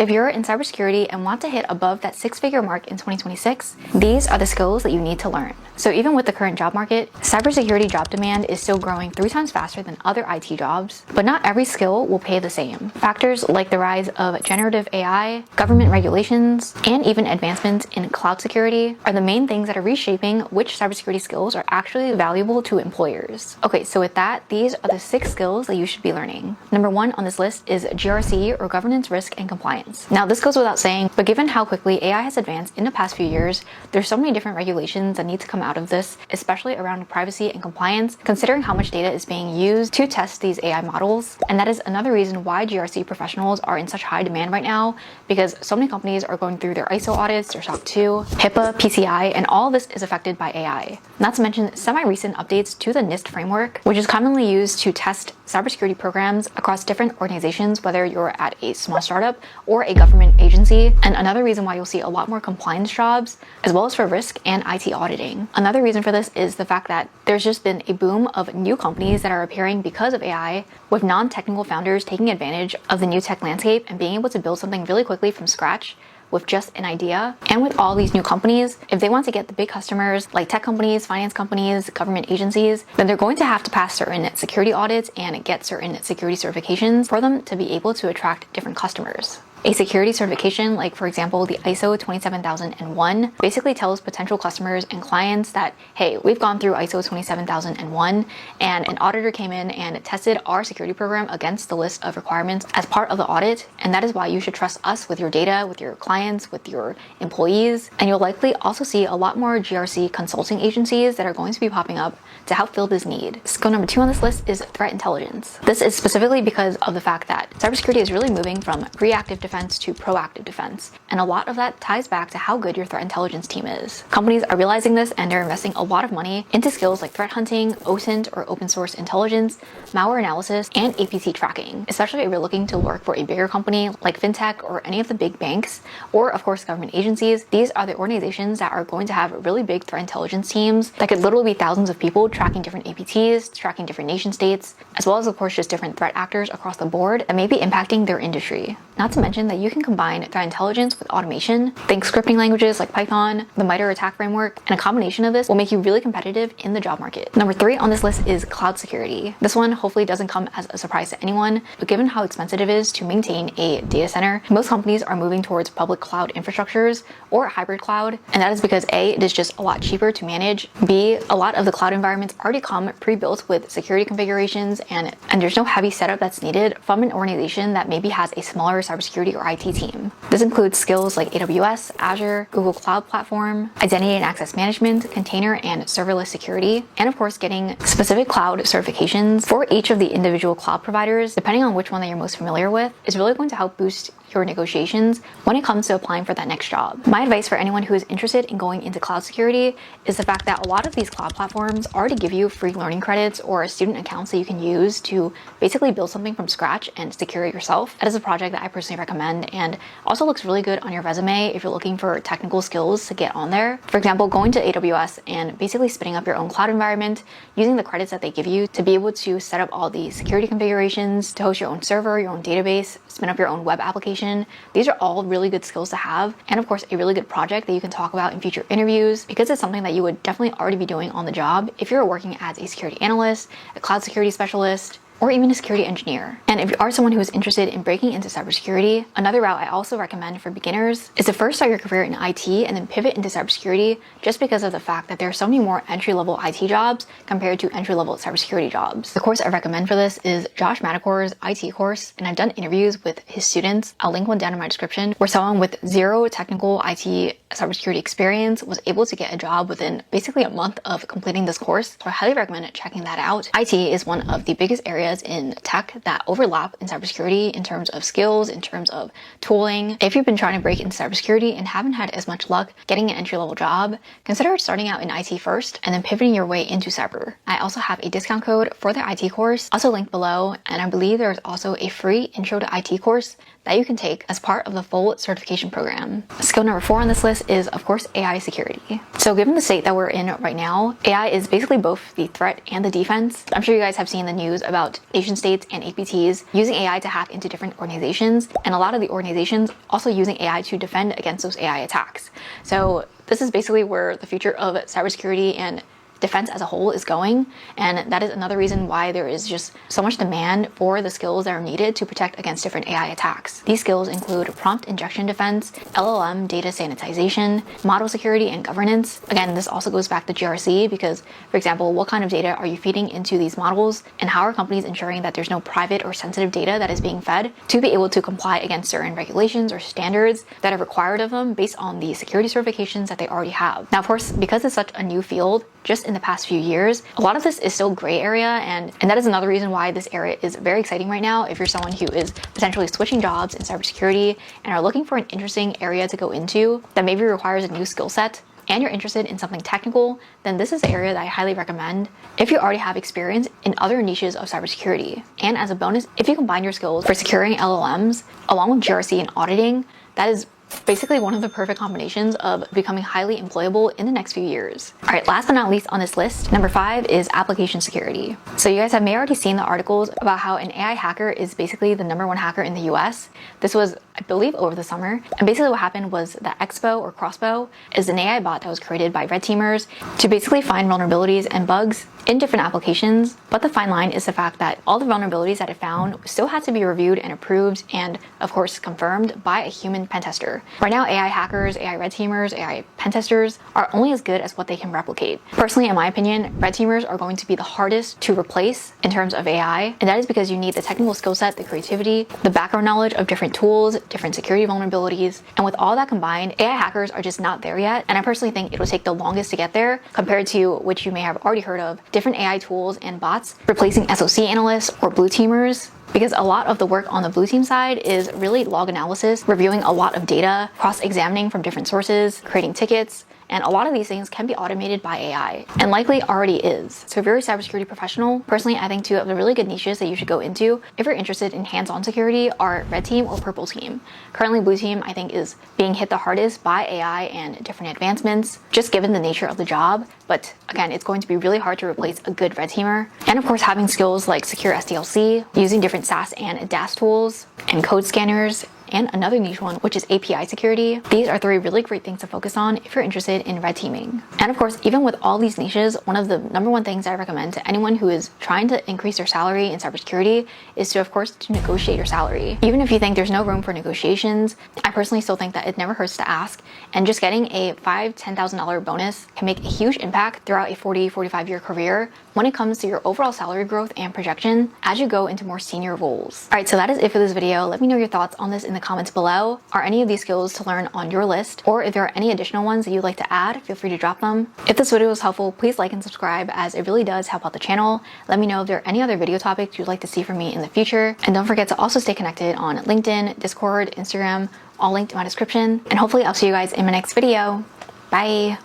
If you're in cybersecurity and want to hit above that six-figure mark in 2026, these are the skills that you need to learn. So even with the current job market, cybersecurity job demand is still growing 3 times faster than other IT jobs, but not every skill will pay the same. Factors like the rise of generative AI, government regulations, and even advancements in cloud security are the main things that are reshaping which cybersecurity skills are actually valuable to employers. Okay, so with that, these are the 6 skills that you should be learning. Number 1 on this list is GRC, or Governance, Risk, and Compliance. Now, this goes without saying, but given how quickly AI has advanced in the past few years, there's so many different regulations that need to come out of this, especially around privacy and compliance, considering how much data is being used to test these AI models. And that is another reason why GRC professionals are in such high demand right now, because so many companies are going through their ISO audits, their SOC 2, HIPAA, PCI, and all of this is affected by AI. Not to mention semi-recent updates to the NIST framework, which is commonly used to test cybersecurity programs across different organizations, whether you're at a small startup or a government agency. And another reason why you'll see a lot more compliance jobs, as well as for risk and IT auditing. Another reason for this is the fact that there's just been a boom of new companies that are appearing because of AI, with non-technical founders taking advantage of the new tech landscape and being able to build something really quickly from scratch with just an idea. And with all these new companies, if they want to get the big customers like tech companies, finance companies, government agencies, then they're going to have to pass certain security audits and get certain security certifications for them to be able to attract different customers. A security certification, like for example, the ISO 27001, basically tells potential customers and clients that, hey, we've gone through ISO 27001 and an auditor came in and tested our security program against the list of requirements as part of the audit. And that is why you should trust us with your data, with your clients, with your employees. And you'll likely also see a lot more GRC consulting agencies that are going to be popping up to help fill this need. Skill number 2 on this list is threat intelligence. This is specifically because of the fact that cybersecurity is really moving from reactive defense to proactive defense. And a lot of that ties back to how good your threat intelligence team is. Companies are realizing this and they're investing a lot of money into skills like threat hunting, OSINT or open source intelligence, malware analysis, and APT tracking, especially if you're looking to work for a bigger company like fintech or any of the big banks, or of course government agencies. These are the organizations that are going to have really big threat intelligence teams that could literally be thousands of people tracking different APTs, tracking different nation states, as well as of course just different threat actors across the board that may be impacting their industry. Not to mention that you can combine threat intelligence with automation. Think scripting languages like Python, the MITRE attack framework, and a combination of this will make you really competitive in the job market. Number 3 on this list is cloud security. This one hopefully doesn't come as a surprise to anyone, but given how expensive it is to maintain a data center, most companies are moving towards public cloud infrastructures or hybrid cloud. And that is because A, it is just a lot cheaper to manage. B, a lot of the cloud environments already come pre-built with security configurations and there's no heavy setup that's needed from an organization that maybe has a smaller cybersecurity or IT team. This includes skills like AWS, Azure, Google Cloud Platform, identity and access management, container and serverless security, and of course getting specific cloud certifications for each of the individual cloud providers, depending on which one that you're most familiar with, is really going to help boost your negotiations when it comes to applying for that next job. My advice for anyone who is interested in going into cloud security is the fact that a lot of these cloud platforms already give you free learning credits or student accounts that you can use to basically build something from scratch and secure it yourself. That is a project that I personally recommend and also looks really good on your resume if you're looking for technical skills to get on there. For example, going to AWS and basically spinning up your own cloud environment, using the credits that they give you to be able to set up all the security configurations, to host your own server, your own database, spin up your own web application. These are all really good skills to have, and of course a really good project that you can talk about in future interviews, because it's something that you would definitely already be doing on the job if you're working as a security analyst, a cloud security specialist, or even a security engineer. And if you are someone who is interested in breaking into cybersecurity, another route I also recommend for beginners is to first start your career in IT and then pivot into cybersecurity, just because of the fact that there are so many more entry-level IT jobs compared to entry-level cybersecurity jobs. The course I recommend for this is Josh Matacor's IT course, and I've done interviews with his students. I'll link one down in my description, where someone with zero technical IT cybersecurity experience was able to get a job within basically a month of completing this course. So I highly recommend checking that out. IT is one of the biggest areas in tech that overlap in cybersecurity in terms of skills, in terms of tooling. If you've been trying to break into cybersecurity and haven't had as much luck getting an entry-level job, consider starting out in IT first and then pivoting your way into cyber. I also have a discount code for the IT course, also linked below, and I believe there's also a free intro to IT course that you can take as part of the full certification program. Skill number 4 on this list is, of course, AI security. So given the state that we're in right now, AI is basically both the threat and the defense. I'm sure you guys have seen the news about nation states and APTs using AI to hack into different organizations, and a lot of the organizations also using AI to defend against those AI attacks. So this is basically where the future of cybersecurity and defense as a whole is going, and that is another reason why there is just so much demand for the skills that are needed to protect against different AI attacks. These skills include prompt injection defense, LLM data sanitization, model security and governance. Again, this also goes back to GRC because, for example, what kind of data are you feeding into these models, and how are companies ensuring that there's no private or sensitive data that is being fed to be able to comply against certain regulations or standards that are required of them based on the security certifications that they already have. Now, of course, because it's such a new field, just in the past few years, a lot of this is still gray area, and that is another reason why this area is very exciting right now if you're someone who is potentially switching jobs in cybersecurity and are looking for an interesting area to go into that maybe requires a new skill set, and you're interested in something technical, then this is the area that I highly recommend if you already have experience in other niches of cybersecurity. And as a bonus, if you combine your skills for securing LLMs along with GRC and auditing, that is basically one of the perfect combinations of becoming highly employable in the next few years. All right, last but not least on this list, number 5 is application security. So you guys may already seen the articles about how an AI hacker is basically the #1 hacker in the US. This was, I believe, over the summer. And basically what happened was that Expo or Crossbow is an AI bot that was created by red teamers to basically find vulnerabilities and bugs in different applications. But the fine line is the fact that all the vulnerabilities that it found still had to be reviewed and approved and, of course, confirmed by a human pen tester. Right now, AI hackers, AI red teamers, AI pen testers are only as good as what they can replicate. Personally, in my opinion, red teamers are going to be the hardest to replace in terms of AI, and that is because you need the technical skill set, the creativity, the background knowledge of different tools, different security vulnerabilities, and with all that combined, AI hackers are just not there yet, and I personally think it will take the longest to get there compared to, which you may have already heard of, different AI tools and bots replacing SOC analysts or blue teamers. Because a lot of the work on the blue team side is really log analysis, reviewing a lot of data, cross-examining from different sources, creating tickets, and a lot of these things can be automated by AI, and likely already is. So if you're a cybersecurity professional, personally, I think two of the really good niches that you should go into if you're interested in hands-on security are red team or purple team. Currently, blue team, I think, is being hit the hardest by AI and different advancements, just given the nature of the job. But again, it's going to be really hard to replace a good red teamer. And of course, having skills like secure SDLC, using different SaaS and DAS tools, and code scanners, and another niche one, which is API security. These are 3 really great things to focus on if you're interested in red teaming. And of course, even with all these niches, one of the #1 things I recommend to anyone who is trying to increase their salary in cybersecurity is to, of course, to negotiate your salary. Even if you think there's no room for negotiations, I personally still think that it never hurts to ask, and just getting a $5,000 to $10,000 bonus can make a huge impact throughout a 45 year career when it comes to your overall salary growth and projection as you go into more senior roles. All right, so that is it for this video. Let me know your thoughts on this in the comments below. Are any of these skills to learn on your list? Or if there are any additional ones that you'd like to add, feel free to drop them. If this video was helpful, please like and subscribe, as it really does help out the channel. Let me know if there are any other video topics you'd like to see from me in the future. And don't forget to also stay connected on LinkedIn, Discord, Instagram, all linked in my description. And hopefully I'll see you guys in my next video. Bye.